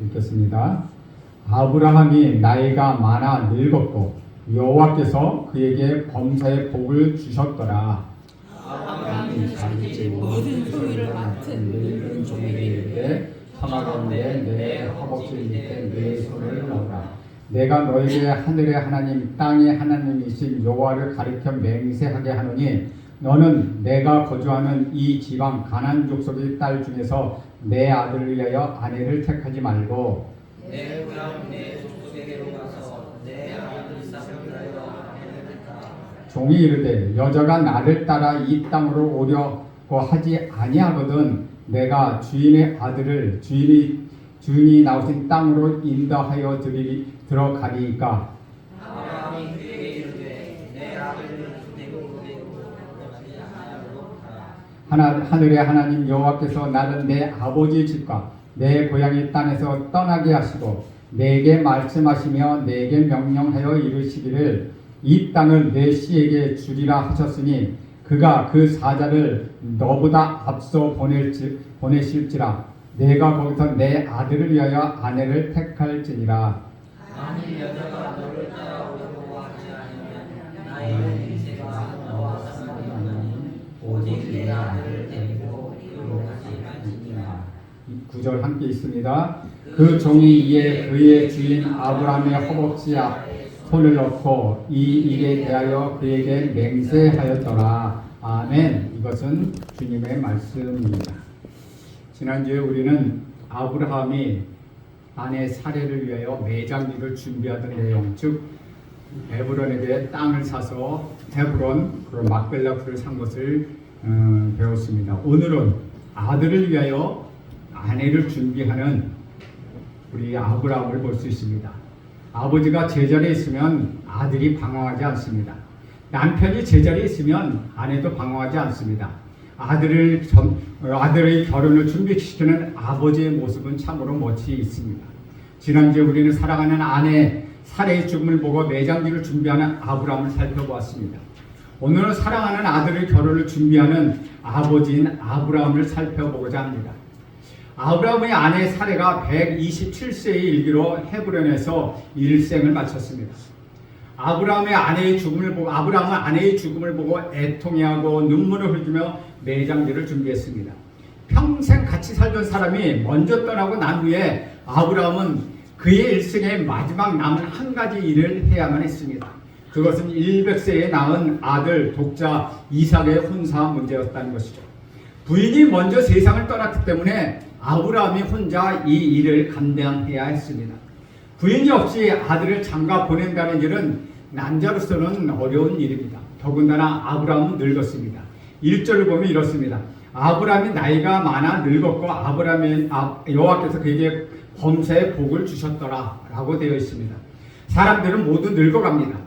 읽겠습니다. 아브라함이 나이가 많아 늙었고 여호와께서 그에게 범사의 복을 주셨더라. 아브라함이 자기 모든 소유를 맡은 늙은 종에게 이르되 성화 가운데 내 허벅지 밑에 내 손을 넣으라. 내가 너에게 하늘의 하나님 땅의 하나님이신 여호와를 가리켜 맹세하게 하노니 너는 내가 거주하는 이 지방 가나안 족속의 딸 중에서 내 아들을 위하여 아내를 택하지 말고 내 고향 내 족속에게로 가서 내 아들 이삭을 위하여 아내를 택하라. 종이 이르되 여자가 나를 따라 이 땅으로 오려고 하지 아니하거든 내가 주인의 아들을 주인이 나오신 땅으로 인도하여 들어가리이까. 아브라함이 그에게 이르되 내 아들을 두고 가지 아니하도록 하라. 하늘의 하나님 여호와께서 나를 내 아버지 집과 내 고향의 땅에서 떠나게 하시고 내게 말씀하시며 내게 명령하여 이르시기를 이 땅을 내 씨에게 주리라 하셨으니 그가 그 사자를 너보다 앞서 보내실지라 내가 거기서 내 아들을 위하여 아내를 택할지니라. 만일 여자가 너를 따라오려고 하지 않으면 나의 인생과 너와 상관이 없나니 오직 내 아들을 데리고 이리로 가지 않으니라. 9절 함께 있습니다. 그 종이 이에 그의 주인 아브라함의 허벅지 앞 손을 넣고 이 일에 대하여 그에게 맹세하였더라. 아멘. 이것은 주님의 말씀입니다. 지난주에 우리는 아브라함이 아내 사례를 위하여 매장지를 준비하던 내용, 즉 헤브론에게 땅을 사서 헤브론 그리고 막벨라프를 산 것을 배웠습니다. 오늘은 아들을 위하여 아내를 준비하는 우리 아브라함을 볼 수 있습니다. 아버지가 제자리에 있으면 아들이 방황하지 않습니다. 남편이 제자리에 있으면 아내도 방황하지 않습니다. 아들의 결혼을 준비시키는 아버지의 모습은 참으로 멋지 있습니다. 지난주에 우리는 사랑하는 아내 사레의 죽음을 보고 매장지를 준비하는 아브라함을 살펴보았습니다. 오늘은 사랑하는 아들의 결혼을 준비하는 아버지인 아브라함을 살펴보고자 합니다. 아브라함의 아내 사레가 127세에 일기로 헤브론에서 일생을 마쳤습니다. 아브라함은 아내의 죽음을 보고 애통해하고 눈물을 흘리며 매장지를 준비했습니다. 평생 같이 살던 사람이 먼저 떠나고 난 후에 아브라함은 그의 일생의 마지막 남은 한 가지 일을 해야만 했습니다. 그것은 100세에 낳은 아들 독자 이삭의 혼사 문제였다는 것이죠. 부인이 먼저 세상을 떠났기 때문에 아브라함이 혼자 이 일을 감당해야 했습니다. 부인이 없이 아들을 장가 보낸다는 일은 남자로서는 어려운 일입니다. 더군다나 아브라함은 늙었습니다. 1절을 보면 이렇습니다. 아브라함이 나이가 많아 늙었고 여호와께서 그에게 범사의 복을 주셨더라 라고 되어 있습니다. 사람들은 모두 늙어갑니다.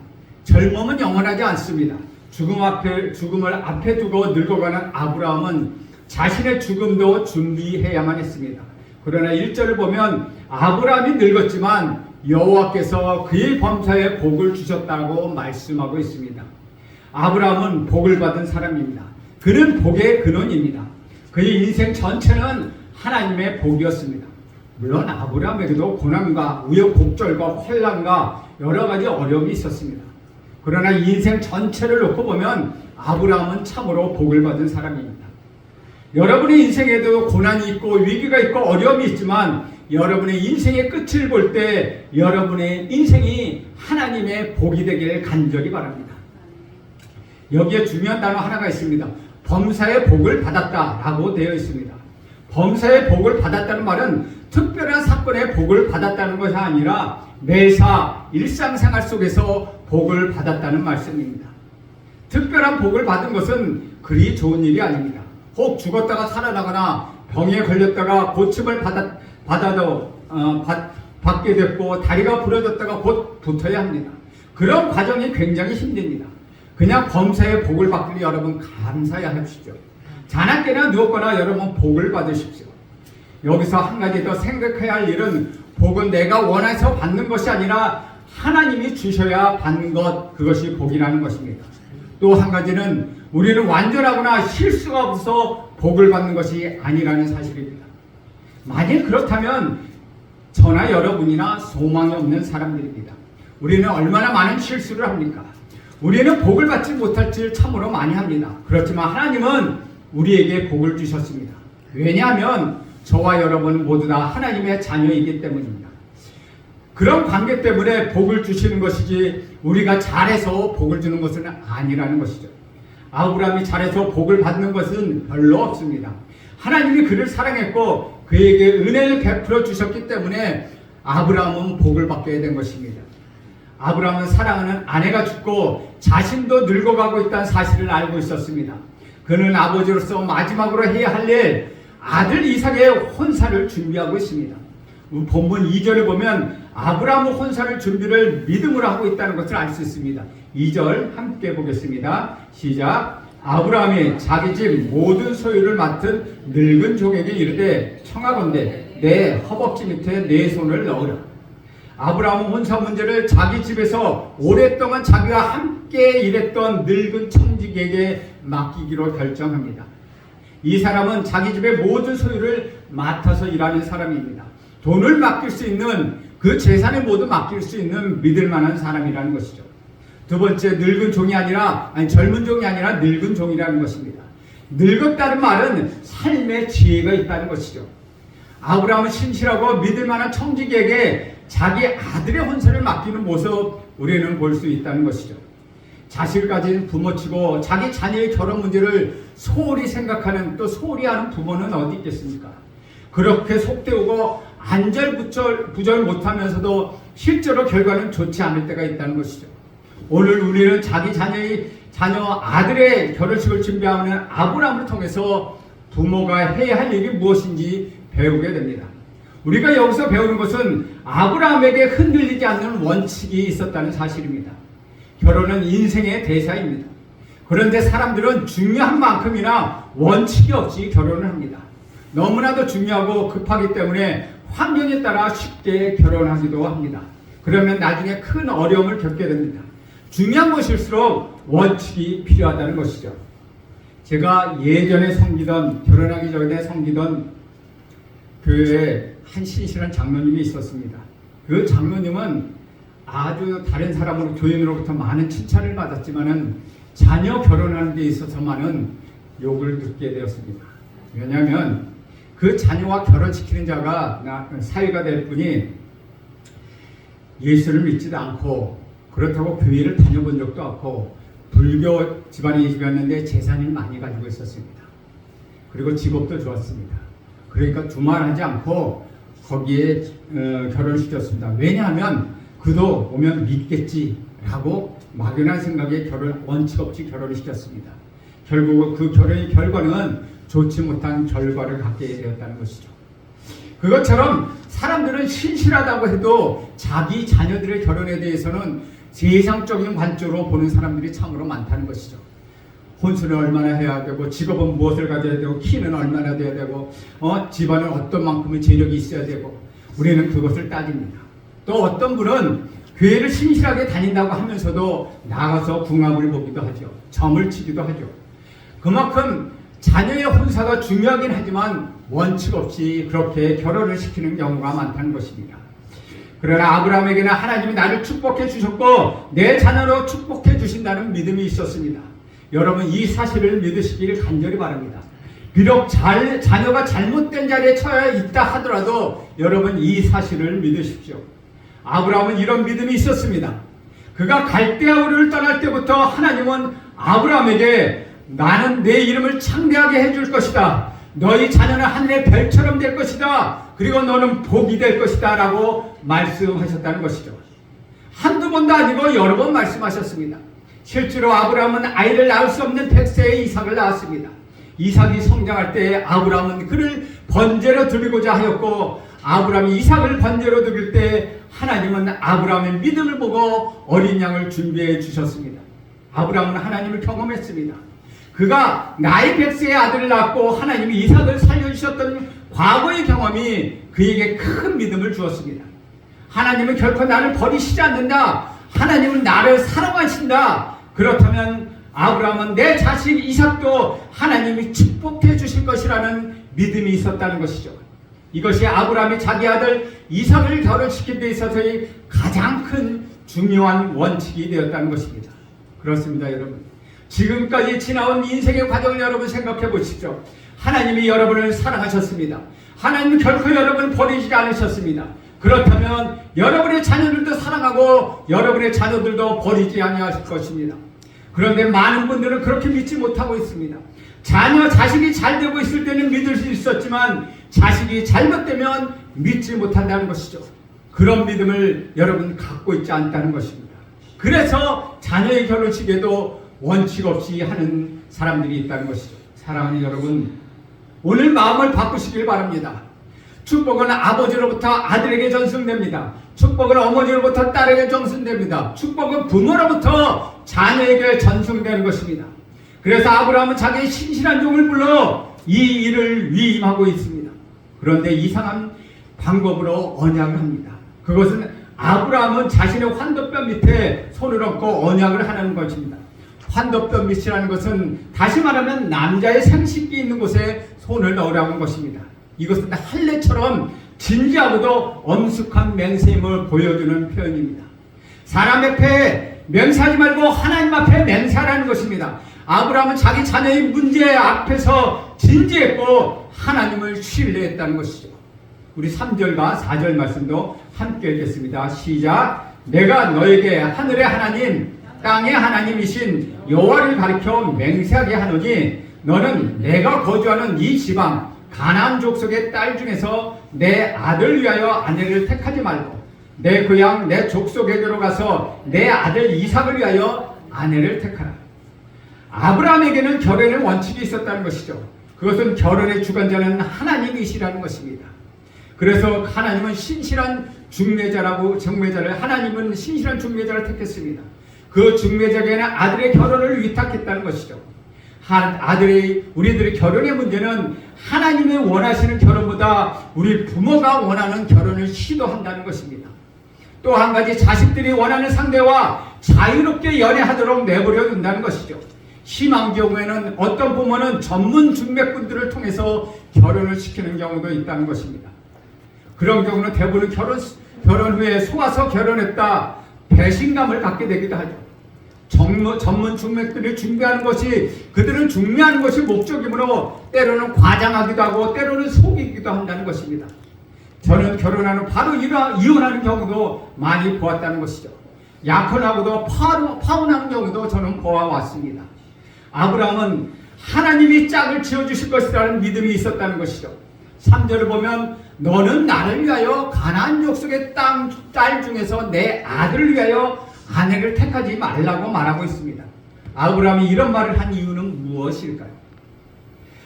젊음은 영원하지 않습니다. 죽음을 앞에 두고 늙어가는 아브라함은 자신의 죽음도 준비해야만 했습니다. 그러나 1절을 보면 아브라함이 늙었지만 여호와께서 그의 범사에 복을 주셨다고 말씀하고 있습니다. 아브라함은 복을 받은 사람입니다. 그는 복의 근원입니다. 그의 인생 전체는 하나님의 복이었습니다. 물론 아브라함에게도 고난과 우여곡절과 혼란과 여러 가지 어려움이 있었습니다. 그러나 인생 전체를 놓고 보면 아브라함은 참으로 복을 받은 사람입니다. 여러분의 인생에도 고난이 있고 위기가 있고 어려움이 있지만 여러분의 인생의 끝을 볼 때 여러분의 인생이 하나님의 복이 되기를 간절히 바랍니다. 여기에 중요한 단어 하나가 있습니다. 범사의 복을 받았다라고 되어 있습니다. 범사의 복을 받았다는 말은 특별한 사건의 복을 받았다는 것이 아니라 매사 일상생활 속에서 복을 받았다는 말씀입니다. 특별한 복을 받은 것은 그리 좋은 일이 아닙니다. 혹 죽었다가 살아나거나 병에 걸렸다가 고침을 받게 됐고 다리가 부러졌다가 곧 붙어야 합니다. 그런 과정이 굉장히 힘듭니다. 그냥 범사의 복을 받기를 여러분 감사해야 하십시오. 자나깨나 누웠거나 여러분 복을 받으십시오. 여기서 한 가지 더 생각해야 할 일은 복은 내가 원해서 받는 것이 아니라 하나님이 주셔야 받는 것, 그것이 복이라는 것입니다. 또 한 가지는 우리는 완전하거나 실수가 없어서 복을 받는 것이 아니라는 사실입니다. 만약 그렇다면 저나 여러분이나 소망이 없는 사람들입니다. 우리는 얼마나 많은 실수를 합니까? 우리는 복을 받지 못할 줄 참으로 많이 합니다. 그렇지만 하나님은 우리에게 복을 주셨습니다. 왜냐하면 저와 여러분 모두 다 하나님의 자녀이기 때문입니다. 그런 관계 때문에 복을 주시는 것이지 우리가 잘해서 복을 주는 것은 아니라는 것이죠. 아브라함이 잘해서 복을 받는 것은 별로 없습니다. 하나님이 그를 사랑했고 그에게 은혜를 베풀어 주셨기 때문에 아브라함은 복을 받게 된 것입니다. 아브라함은 사랑하는 아내가 죽고 자신도 늙어가고 있다는 사실을 알고 있었습니다. 그는 아버지로서 마지막으로 해야 할 일, 아들 이삭의 혼사를 준비하고 있습니다. 본문 2절을 보면 아브라함은 혼사를 준비를 믿음으로 하고 있다는 것을 알 수 있습니다. 2절 함께 보겠습니다. 시작. 아브라함이 자기 집 모든 소유를 맡은 늙은 종에게 이르되 청하건대 내 허벅지 밑에 내 손을 넣으라. 아브라함은 혼사 문제를 자기 집에서 오랫동안 자기와 함께 일했던 늙은 청직에게 맡기기로 결정합니다. 이 사람은 자기 집의 모든 소유를 맡아서 일하는 사람입니다. 돈을 맡길 수 있는, 그 재산을 모두 맡길 수 있는 믿을 만한 사람이라는 것이죠. 두 번째, 늙은 종이 아니라, 젊은 종이 아니라 늙은 종이라는 것입니다. 늙었다는 말은 삶의 지혜가 있다는 것이죠. 아브라함은 신실하고 믿을 만한 청지기에게 자기 아들의 혼사를 맡기는 모습 우리는 볼 수 있다는 것이죠. 자식을 가진 부모치고 자기 자녀의 결혼 문제를 소홀히 생각하는, 또 소홀히 하는 부모는 어디 있겠습니까? 그렇게 속되우고 안절부절 못하면서도 실제로 결과는 좋지 않을 때가 있다는 것이죠. 오늘 우리는 자기 자녀 아들의 결혼식을 준비하는 아브라함을 통해서 부모가 해야 할 일이 무엇인지 배우게 됩니다. 우리가 여기서 배우는 것은 아브라함에게 흔들리지 않는 원칙이 있었다는 사실입니다. 결혼은 인생의 대사입니다. 그런데 사람들은 중요한 만큼이나 원칙이 없이 결혼을 합니다. 너무나도 중요하고 급하기 때문에 환경에 따라 쉽게 결혼하기도 합니다. 그러면 나중에 큰 어려움을 겪게 됩니다. 중요한 것일수록 원칙이 필요하다는 것이죠. 제가 예전에 결혼하기 전에 섬기던 교회에 한 신실한 장로님이 있었습니다. 그 장로님은 아주 다른 사람으로, 교인으로부터 많은 칭찬을 받았지만은 자녀 결혼하는 데 있어서만은 욕을 듣게 되었습니다. 왜냐하면 그 자녀와 결혼시키는 자가 사위가 될 분이 예수를 믿지도 않고, 그렇다고 교회를 다녀본 적도 없고, 불교 집안이었는데 재산을 많이 가지고 있었습니다. 그리고 직업도 좋았습니다. 그러니까 두말하지 않고 거기에 결혼시켰습니다. 왜냐하면 그도 오면 믿겠지라고 막연한 생각에 원칙 없이 결혼을 시켰습니다. 결국 그 결혼의 결과는 좋지 못한 결과를 갖게 되었다는 것이죠. 그것처럼 사람들은 신실하다고 해도 자기 자녀들의 결혼에 대해서는 세상적인 관점으로 보는 사람들이 참으로 많다는 것이죠. 혼수는 얼마나 해야 되고, 직업은 무엇을 가져야 되고, 키는 얼마나 돼야 되고, 집안은 어떤 만큼의 재력이 있어야 되고, 우리는 그것을 따집니다. 또 어떤 분은 교회를 신실하게 다닌다고 하면서도 나가서 궁합을 보기도 하죠. 점을 치기도 하죠. 그만큼 자녀의 혼사가 중요하긴 하지만 원칙 없이 그렇게 결혼을 시키는 경우가 많다는 것입니다. 그러나 아브라함에게는 하나님이 나를 축복해 주셨고 내 자녀로 축복해 주신다는 믿음이 있었습니다. 여러분, 이 사실을 믿으시기를 간절히 바랍니다. 비록 자녀가 잘못된 자리에 처해 있다 하더라도 여러분, 이 사실을 믿으십시오. 아브라함은 이런 믿음이 있었습니다. 그가 갈대아 우르를 떠날 때부터 하나님은 아브라함에게 나는 내 이름을 창대하게 해줄 것이다. 너희 자녀는 하늘의 별처럼 될 것이다. 그리고 너는 복이 될 것이다 라고 말씀하셨다는 것이죠. 한두 번도 아니고 여러 번 말씀하셨습니다. 실제로 아브라함은 아이를 낳을 수 없는 100세의 이삭을 낳았습니다. 이삭이 성장할 때 아브라함은 그를 번제로 드리고자 하였고, 아브라함이 이삭을 번제로 드릴 때 하나님은 아브라함의 믿음을 보고 어린 양을 준비해 주셨습니다. 아브라함은 하나님을 경험했습니다. 그가 나이 100세의 아들을 낳고 하나님이 이삭을 살려주셨던 과거의 경험이 그에게 큰 믿음을 주었습니다. 하나님은 결코 나를 버리시지 않는다. 하나님은 나를 사랑하신다. 그렇다면 아브라함은 내 자식 이삭도 하나님이 축복해 주실 것이라는 믿음이 있었다는 것이죠. 이것이 아브라함이 자기 아들 이삭을 결혼시킨 데 있어서의 가장 큰 중요한 원칙이 되었다는 것입니다. 그렇습니다, 여러분. 지금까지 지나온 인생의 과정을 여러분 생각해 보십시오. 하나님이 여러분을 사랑하셨습니다. 하나님은 결코 여러분을 버리지 않으셨습니다. 그렇다면 여러분의 자녀들도 사랑하고 여러분의 자녀들도 버리지 아니하실 것입니다. 그런데 많은 분들은 그렇게 믿지 못하고 있습니다. 자식이 잘 되고 있을 때는 믿을 수 있었지만 자식이 잘못되면 믿지 못한다는 것이죠. 그런 믿음을 여러분 갖고 있지 않다는 것입니다. 그래서 자녀의 결혼식에도 원칙 없이 하는 사람들이 있다는 것이죠. 사랑하는 여러분, 오늘 마음을 바꾸시길 바랍니다. 축복은 아버지로부터 아들에게 전승됩니다. 축복은 어머니로부터 딸에게 전승됩니다. 축복은 부모로부터 자녀에게 전승되는 것입니다. 그래서 아브라함은 자기의 신실한 종을 불러 이 일을 위임하고 있습니다. 그런데 이상한 방법으로 언약을 합니다. 그것은 아브라함은 자신의 환도뼈 밑에 손을 얹고 언약을 하는 것입니다. 환도뼈 밑이라는 것은 다시 말하면 남자의 생식기 있는 곳에 손을 넣으라는 것입니다. 이것은 할례처럼 진지하고도 엄숙한 맹세임을 보여주는 표현입니다. 사람 앞에 맹세하지 말고 하나님 앞에 맹세하라는 것입니다. 아브라함은 자기 자녀의 문제 앞에서 진지했고 하나님을 신뢰했다는 것이죠. 우리 3절과 4절 말씀도 함께 읽겠습니다. 시작. 내가 너에게 하늘의 하나님 땅의 하나님이신 여호와를 가리켜 맹세하게 하노니 너는 내가 거주하는 이 지방 가나안 족속의 딸 중에서 내 아들 위하여 아내를 택하지 말고 내 고향 내 족속에게로 가서 내 아들 이삭을 위하여 아내를 택하라. 아브라함에게는 결혼의 원칙이 있었다는 것이죠. 그것은 결혼의 주관자는 하나님이시라는 것입니다. 그래서 하나님은 신실한 중매자를 하나님은 신실한 중매자를 택했습니다. 그 중매자에게는 아들의 결혼을 위탁했다는 것이죠. 우리들의 결혼의 문제는 하나님이 원하시는 결혼보다 우리 부모가 원하는 결혼을 시도한다는 것입니다. 또 한 가지 자식들이 원하는 상대와 자유롭게 연애하도록 내버려 둔다는 것이죠. 심한 경우에는 어떤 부모는 전문 중매꾼들을 통해서 결혼을 시키는 경우도 있다는 것입니다. 그런 경우는 대부분 결혼 후에 속아서 결혼했다 배신감을 갖게 되기도 하죠. 전문 중매들이 중매하는 것이 그들은 중매하는 것이 목적이므로 때로는 과장하기도 하고 때로는 속이기도 한다는 것입니다. 저는 결혼하는 바로 이혼하는 경우도 많이 보았다는 것이죠. 약혼하고도 파혼하는 경우도 저는 보아왔습니다. 아브라함은 하나님이 짝을 지어주실 것이라는 믿음이 있었다는 것이죠. 3절을 보면 너는 나를 위하여 가나안 족속의 딸 중에서 내 아들을 위하여 아내를 택하지 말라고 말하고 있습니다. 아브라함이 이런 말을 한 이유는 무엇일까요?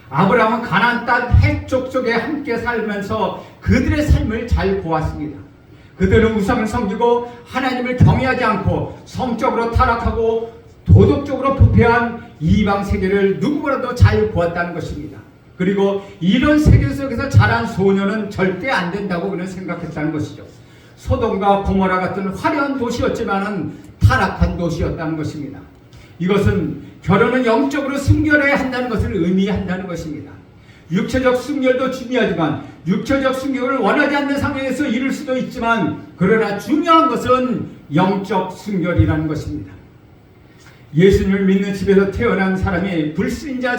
아브라함은 가나안 땅 헷 족속에 함께 살면서 그들의 삶을 잘 보았습니다. 그들은 우상을 섬기고 하나님을 경외하지 않고 성적으로 타락하고 도덕적으로 부패한 이방 세계를 누구보다도 잘 보았다는 것입니다. 그리고 이런 세계 속에서 자란 소녀는 절대 안 된다고 그는 생각했다는 것이죠. 소돔과 고모라 같은 화려한 도시였지만은 타락한 도시였다는 것입니다. 이것은 결혼은 영적으로 순결해야 한다는 것을 의미한다는 것입니다. 육체적 순결도 중요하지만 육체적 순결을 원하지 않는 상황에서 이룰 수도 있지만 그러나 중요한 것은 영적 순결이라는 것입니다. 예수님을 믿는 집에서 태어난 사람이 불신자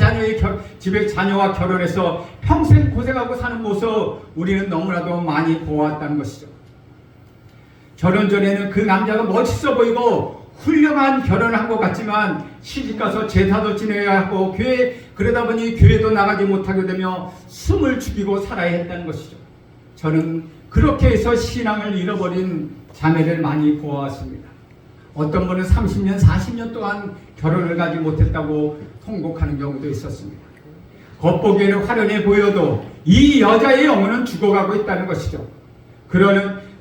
집의 자녀와 결혼해서 평생 고생하고 사는 모습 우리는 너무나도 많이 보았다는 것이죠. 결혼 전에는 그 남자가 멋있어 보이고 훌륭한 결혼을 한 것 같지만 시집가서 제사도 지내야 하고 그러다 보니 교회도 나가지 못하게 되며 숨을 죽이고 살아야 했다는 것이죠. 저는 그렇게 해서 신앙을 잃어버린 자매를 많이 보았습니다. 어떤 분은 30년, 40년 동안 결혼을 가지 못했다고 통곡하는 경우도 있었습니다. 겉보기에는 화려해 보여도 이 여자의 영혼은 죽어가고 있다는 것이죠.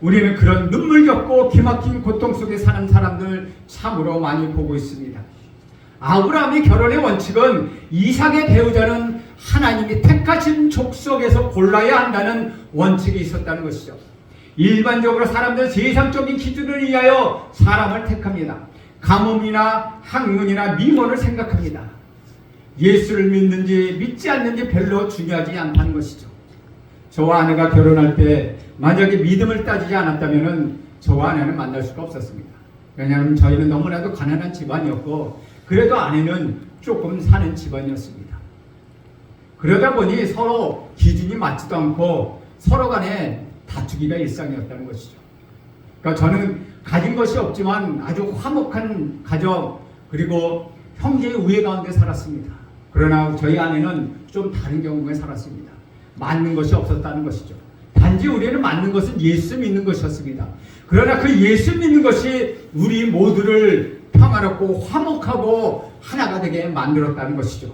우리는 그런 눈물겹고 기막힌 고통 속에 사는 사람들 참으로 많이 보고 있습니다. 아브라함의 결혼의 원칙은 이삭의 배우자는 하나님이 택하신 족속에서 골라야 한다는 원칙이 있었다는 것이죠. 일반적으로 사람들은 세상적인 기준을 위하여 사람을 택합니다. 가뭄이나 학문이나 미모를 생각합니다. 예수를 믿는지 믿지 않는지 별로 중요하지 않다는 것이죠. 저와 아내가 결혼할 때 만약에 믿음을 따지지 않았다면 저와 아내는 만날 수가 없었습니다. 왜냐하면 저희는 너무나도 가난한 집안이었고 그래도 아내는 조금 사는 집안이었습니다. 그러다 보니 서로 기준이 맞지도 않고 서로 간에 다투기가 일상이었다는 것이죠. 그러니까 저는 가진 것이 없지만 아주 화목한 가정 그리고 형제의 우애 가운데 살았습니다. 그러나 저희 아내는 좀 다른 경우에 살았습니다. 맞는 것이 없었다는 것이죠. 단지 우리는 맞는 것은 예수 믿는 것이었습니다. 그러나 그 예수 믿는 것이 우리 모두를 평화롭고 화목하고 하나가 되게 만들었다는 것이죠.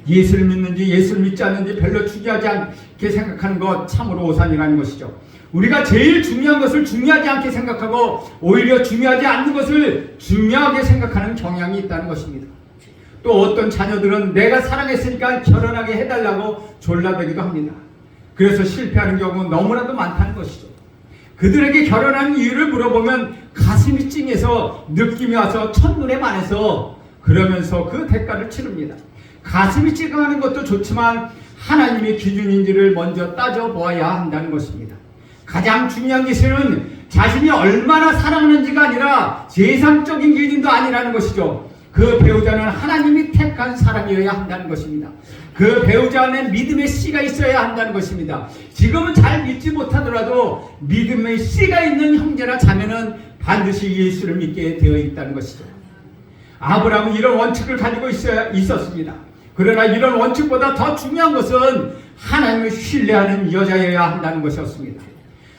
예수를 믿는지 예수를 믿지 않는지 별로 중요하지 않게 생각하는 것 참으로 오산이라는 것이죠. 우리가 제일 중요한 것을 중요하지 않게 생각하고 오히려 중요하지 않는 것을 중요하게 생각하는 경향이 있다는 것입니다. 또 어떤 자녀들은 내가 사랑했으니까 결혼하게 해달라고 졸라대기도 합니다. 그래서 실패하는 경우는 너무나도 많다는 것이죠. 그들에게 결혼하는 이유를 물어보면 가슴이 찡해서 느낌이 와서 첫눈에 반해서 그러면서 그 대가를 치릅니다. 가슴이 찡하는 것도 좋지만 하나님의 기준인지를 먼저 따져보아야 한다는 것입니다. 가장 중요한 것은 자신이 얼마나 사랑하는지가 아니라 세상적인 기준도 아니라는 것이죠. 그 배우자는 하나님이 택한 사람이어야 한다는 것입니다. 그 배우자 안에 믿음의 씨가 있어야 한다는 것입니다. 지금은 잘 믿지 못하더라도 믿음의 씨가 있는 형제나 자매는 반드시 예수를 믿게 되어 있다는 것이죠. 아브라함은 이런 원칙을 가지고 있었습니다. 그러나 이런 원칙보다 더 중요한 것은 하나님을 신뢰하는 여자여야 한다는 것이었습니다.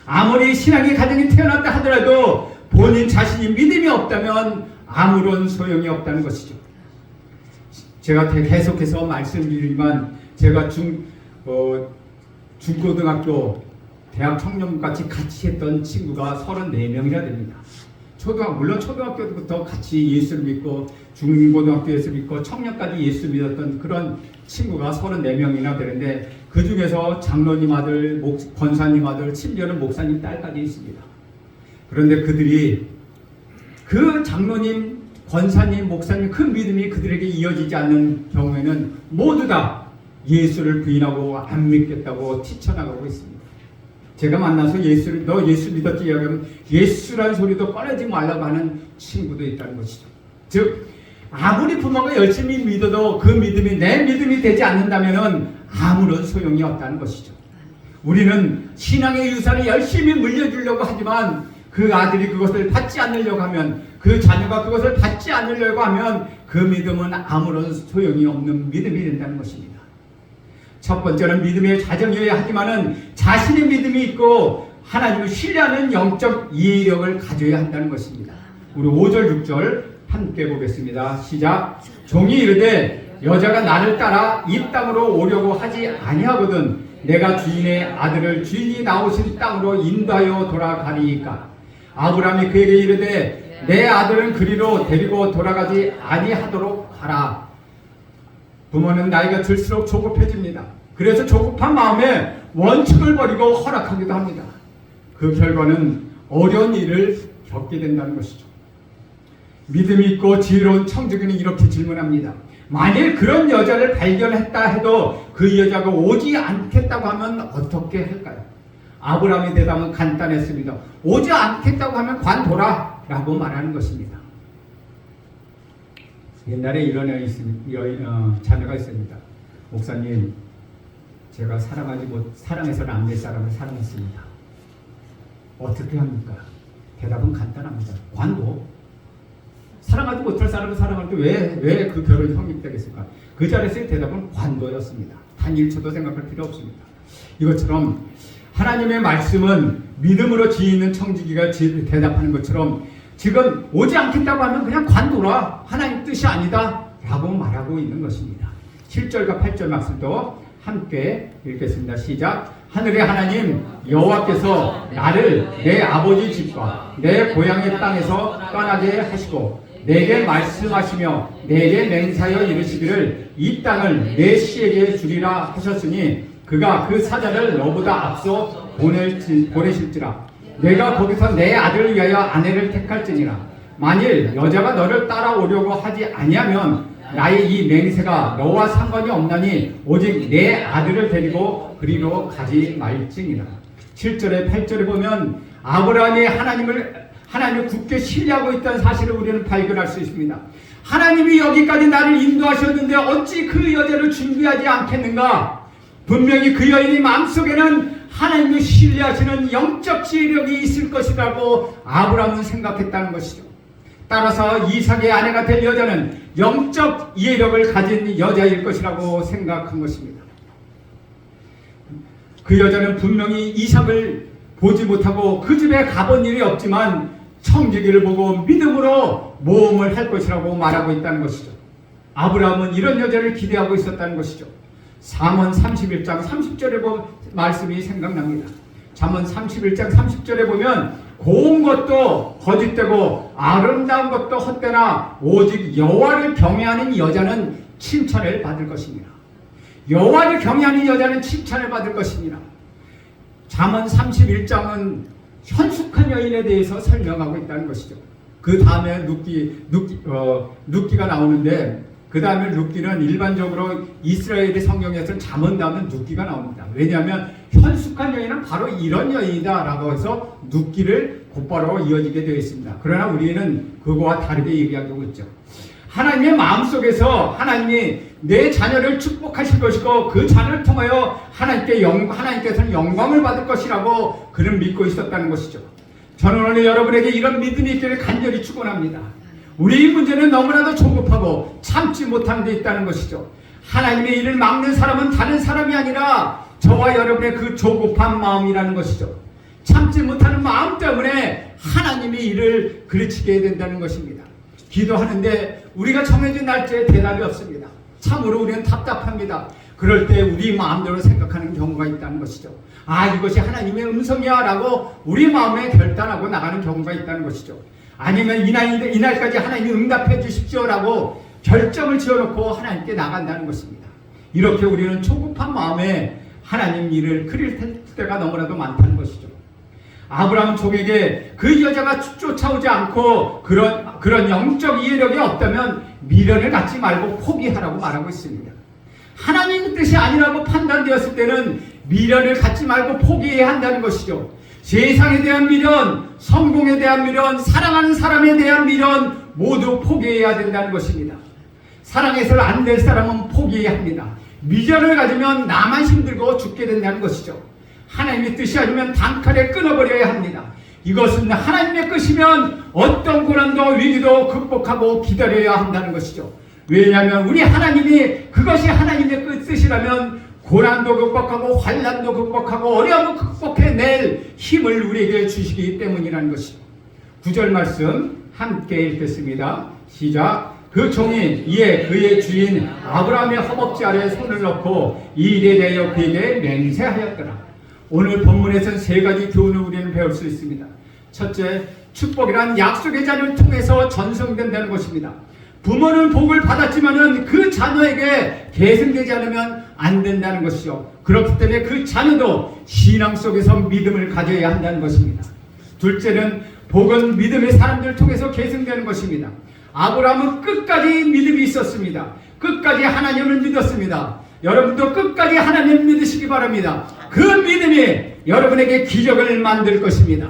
아무리 신앙의 가정이 태어났다 하더라도 본인 자신이 믿음이 없다면 아무런 소용이 없다는 것이죠. 제가 계속해서 말씀드리지만 제가 중고등학교 대학 청년부까지 같이 했던 친구가 34명이나 됩니다. 물론 초등학교부터 같이 예수를 믿고 중고등학교 예수 믿고 청년까지 예수 믿었던 그런 친구가 34명이나 되는데 그 중에서 장로님 아들, 권사님 아들, 심지어는 목사님 딸까지 있습니다. 그런데 그들이 그 장로님, 권사님, 목사님 그 믿음이 그들에게 이어지지 않는 경우에는 모두 다 예수를 부인하고 안 믿겠다고 튀쳐나가고 있습니다. 제가 만나서 너 예수 믿었지? 이야기하면 예수란 소리도 꺼내지 말라고 하는 친구도 있다는 것이죠. 즉 아무리 부모가 열심히 믿어도 그 믿음이 내 믿음이 되지 않는다면 아무런 소용이 없다는 것이죠. 우리는 신앙의 유산을 열심히 물려주려고 하지만 그 아들이 그것을 받지 않으려고 하면 그 자녀가 그것을 받지 않으려고 하면 그 믿음은 아무런 소용이 없는 믿음이 된다는 것입니다. 첫 번째는 믿음의 자정이어야 하지만은 자신의 믿음이 있고 하나님을 신뢰하는 영적 이해력을 가져야 한다는 것입니다. 우리 5절 6절 함께 보겠습니다. 시작. 종이 이르되 여자가 나를 따라 이 땅으로 오려고 하지 아니하거든 내가 주인의 아들을 주인이 나오신 땅으로 인도하여 돌아가리이까. 아브라함이 그에게 이르되 내 아들은 그리로 데리고 돌아가지 아니하도록 하라. 부모는 나이가 들수록 조급해집니다. 그래서 조급한 마음에 원칙을 버리고 허락하기도 합니다. 그 결과는 어려운 일을 겪게 된다는 것이죠. 믿음이 있고 지혜로운 청지기는 이렇게 질문합니다. 만일 그런 여자를 발견했다 해도 그 여자가 오지 않겠다고 하면 어떻게 할까요? 아브라함의 대답은 간단했습니다. 오지 않겠다고 하면 관둬라 라고 말하는 것입니다. 옛날에 이런 자녀가 있습니다. 목사님, 제가 사랑해서는 안 될 사람을 사랑했습니다. 어떻게 합니까? 대답은 간단합니다. 관둬. 사랑하지 못할 사람을 사랑하는데 왜 그 결혼이 성립되겠을까? 그 자리에서의 대답은 관둬였습니다. 단 1초도 생각할 필요 없습니다. 이것처럼 하나님의 말씀은 믿음으로 지혜있는 청지기가 대답하는 것처럼 지금 오지 않겠다고 하면 그냥 관둬라. 하나님 뜻이 아니다 라고 말하고 있는 것입니다. 7절과 8절 말씀도 함께 읽겠습니다. 시작. 하늘의 하나님 여호와께서 나를 내 아버지 집과 내 고향의 땅에서 떠나게 하시고 내게 말씀하시며 내게 맹세하여 이르시기를 이 땅을 내 씨에게 주리라 하셨으니 그가 그 사자를 너보다 앞서 보내실지라. 내가 거기서 내 아들을 위하여 아내를 택할지니라. 만일 여자가 너를 따라오려고 하지 아니하면 나의 이 맹세가 너와 상관이 없나니 오직 내 아들을 데리고 그리로 가지 말지니라. 7절에 8절에 보면 아브라함이 하나님을 굳게 신뢰하고 있다는 사실을 우리는 발견할 수 있습니다. 하나님이 여기까지 나를 인도하셨는데 어찌 그 여자를 준비하지 않겠는가? 분명히 그 여인이 마음속에는 하나님을 신뢰하시는 영적 지혜력이 있을 것이라고 아브라함은 생각했다는 것이죠. 따라서 이삭의 아내가 될 여자는 영적 이해력을 가진 여자일 것이라고 생각한 것입니다. 그 여자는 분명히 이삭을 보지 못하고 그 집에 가본 일이 없지만 청지기를 보고 믿음으로 모험을 할 것이라고 말하고 있다는 것이죠. 아브라함은 이런 여자를 기대하고 있었다는 것이죠. 잠언 31장 30절에 보면 말씀이 생각납니다. 잠언 31장 30절에 보면 고운 것도 거짓되고 아름다운 것도 헛되나 오직 여호와를 경외하는 여자는 칭찬을 받을 것입니다. 여호와를 경외하는 여자는 칭찬을 받을 것입니다. 잠언 31장은 현숙한 여인에 대해서 설명하고 있다는 것이죠. 그 다음에 룻기가 나오는데 그 다음에 룻기는 일반적으로 이스라엘의 성경에서는 잠언 다음에 룻기가 나옵니다. 왜냐하면 현숙한 여인은 바로 이런 여인이다 라고 해서 룻기를 곧바로 이어지게 되어 있습니다. 그러나 우리는 그거와 다르게 얘기하고 있죠. 하나님의 마음속에서 하나님이 내 자녀를 축복하실 것이고 그 자녀를 통하여 하나님께서는 영광을 받을 것이라고 그는 믿고 있었다는 것이죠. 저는 오늘 여러분에게 이런 믿음이 있기를 간절히 축원합니다. 우리 문제는 너무나도 조급하고 참지 못하는 데 있다는 것이죠. 하나님의 일을 막는 사람은 다른 사람이 아니라 저와 여러분의 그 조급한 마음이라는 것이죠. 참지 못하는 마음 때문에 하나님의 일을 그르치게 된다는 것입니다. 기도하는데 우리가 정해진 날짜에 대답이 없습니다. 참으로 우리는 답답합니다. 그럴 때 우리 마음대로 생각하는 경우가 있다는 것이죠. 이것이 하나님의 음성이야 라고 우리 마음에 결단하고 나가는 경우가 있다는 것이죠. 아니면 이날까지 하나님이 응답해 주십시오 라고 결정을 지어놓고 하나님께 나간다는 것입니다. 이렇게 우리는 조급한 마음에 하나님 일을 그릴 때가 너무나도 많다는 것이죠. 아브라함 족에게 그 여자가 쫓아오지 않고 그런 영적 이해력이 없다면 미련을 갖지 말고 포기하라고 말하고 있습니다. 하나님의 뜻이 아니라고 판단되었을 때는 미련을 갖지 말고 포기해야 한다는 것이죠. 세상에 대한 미련, 성공에 대한 미련, 사랑하는 사람에 대한 미련 모두 포기해야 된다는 것입니다. 사랑해서는 안 될 사람은 포기해야 합니다. 미련을 가지면 나만 힘들고 죽게 된다는 것이죠. 하나님의 뜻이 아니면 단칼에 끊어버려야 합니다. 이것은 하나님의 뜻이면 어떤 고난도 위기도 극복하고 기다려야 한다는 것이죠. 왜냐하면 우리 하나님이 그것이 하나님의 뜻이라면 고난도 극복하고 환난도 극복하고 어려움을 극복해낼 힘을 우리에게 주시기 때문이라는 것이죠. 9절 말씀 함께 읽겠습니다. 시작. 그 종이 이에 그의 주인 아브라함의 허벅지 아래에 손을 넣고 이 일에 대하여 그에게 맹세하였더라. 오늘 본문에서는 세 가지 교훈을 우리는 배울 수 있습니다. 첫째, 축복이란 약속의 자녀를 통해서 전성된다는 것입니다. 부모는 복을 받았지만은 그 자녀에게 계승되지 않으면 안 된다는 것이죠. 그렇기 때문에 그 자녀도 신앙 속에서 믿음을 가져야 한다는 것입니다. 둘째는 복은 믿음의 사람들을 통해서 계승되는 것입니다. 아브라함은 끝까지 믿음이 있었습니다. 끝까지 하나님을 믿었습니다. 여러분도 끝까지 하나님을 믿으시기 바랍니다. 그 믿음이 여러분에게 기적을 만들 것입니다.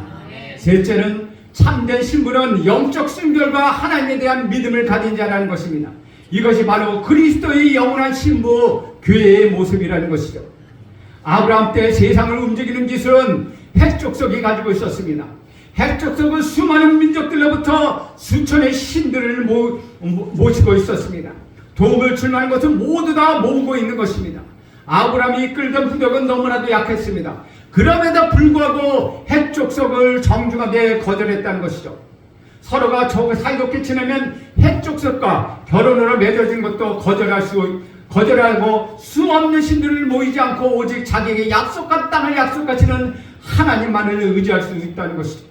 셋째는 참된 신부는 영적 순결과 하나님에 대한 믿음을 가진 자라는 것입니다. 이것이 바로 그리스도의 영원한 신부 교회의 모습이라는 것이죠. 아브라함 때 세상을 움직이는 기술은 핵족속이 가지고 있었습니다. 핵족속은 수많은 민족들로부터 수천의 신들을 모시고 있었습니다. 도움을 줄 만한 것은 모두 다 모으고 있는 것입니다. 아브라함이 이끌던 부족은 너무나도 약했습니다. 그럼에도 불구하고 핵족속을 정중하게 거절했다는 것이죠. 서로가 사이좋게 지내면 핵족속과 결혼으로 맺어진 것도 거절하고 수없는 신들을 모이지 않고 오직 자기에게 약속한 땅을 약속하시는 하나님만을 의지할 수 있다는 것이죠.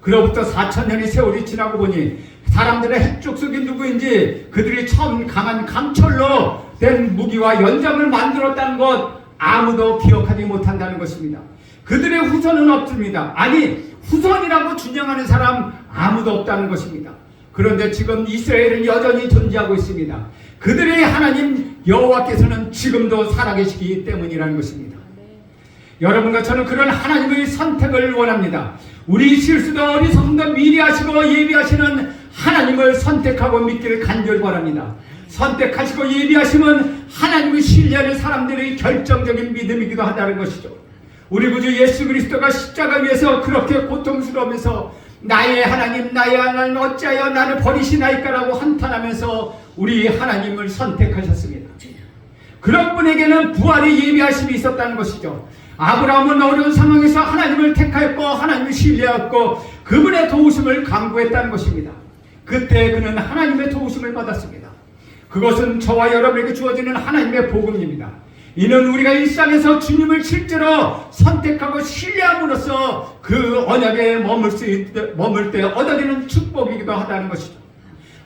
그로부터 4,000년의 세월이 지나고 보니 사람들의 핵족속이 누구인지 그들이 처음 강한 강철로 된 무기와 연장을 만들었다는 것 아무도 기억하지 못한다는 것입니다. 그들의 후손은 없습니다. 아니, 후손이라고 준영하는 사람 아무도 없다는 것입니다. 그런데 지금 이스라엘은 여전히 존재하고 있습니다. 그들의 하나님 여호와께서는 지금도 살아계시기 때문이라는 것입니다. 여러분과 저는 그런 하나님의 선택을 원합니다. 우리 실수도 어리석음도 미리하시고 예비하시는 하나님을 선택하고 믿기를 간절히 바랍니다. 선택하시고 예비하시면 하나님을 신뢰하는 사람들의 결정적인 믿음이기도 하다는 것이죠. 우리 구주 예수 그리스도가 십자가 위에서 그렇게 고통스러우면서 나의 하나님 어찌하여 나를 버리시나이까라고 한탄하면서 우리 하나님을 선택하셨습니다. 그런 분에게는 부활의 예비하심이 있었다는 것이죠. 아브라함은 어려운 상황에서 하나님을 택하였고 하나님을 신뢰하였고 그분의 도우심을 간구했다는 것입니다. 그때 그는 하나님의 도우심을 받았습니다. 그것은 저와 여러분에게 주어지는 하나님의 복음입니다. 이는 우리가 일상에서 주님을 실제로 선택하고 신뢰함으로써 그 언약에 머물 때 얻어지는 축복이기도 하다는 것이죠.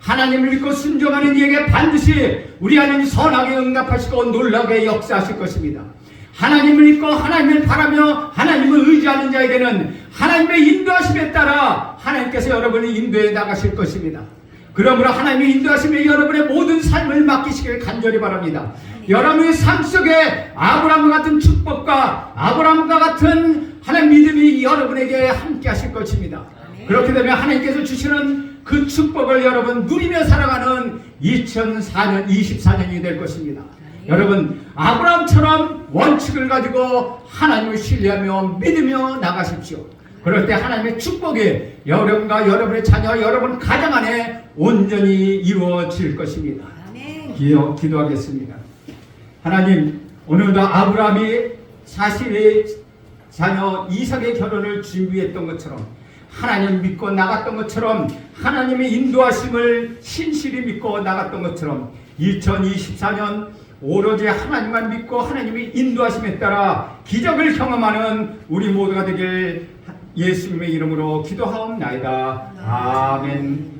하나님을 믿고 순종하는 이에게 반드시 우리 하나님 선하게 응답하시고 놀라게 역사하실 것입니다. 하나님을 믿고 하나님을 바라며 하나님을 의지하는 자에게는 하나님의 인도하심에 따라 하나님께서 여러분을 인도해 나가실 것입니다. 그러므로 하나님의 인도하심에 여러분의 모든 삶을 맡기시길 간절히 바랍니다. 여러분의 삶 속에 아브라함과 같은 축복과 아브라함과 같은 하나님 믿음이 여러분에게 함께 하실 것입니다. 그렇게 되면 하나님께서 주시는 그 축복을 여러분 누리며 살아가는 2024년이 될 것입니다. 여러분 아브라함처럼 원칙을 가지고 하나님을 신뢰하며 믿으며 나가십시오. 그럴 때 하나님의 축복이 여러분과 여러분의 자녀 여러분 가정 안에 온전히 이루어질 것입니다. 기도하겠습니다. 하나님 오늘도 아브라함이 자신의 자녀 이삭의 결혼을 준비했던 것처럼 하나님 믿고 나갔던 것처럼 하나님의 인도하심을 신실히 믿고 나갔던 것처럼 2024년 오로지 하나님만 믿고 하나님의 인도하심에 따라 기적을 경험하는 우리 모두가 되길 예수님의 이름으로 기도하옵나이다. 아멘.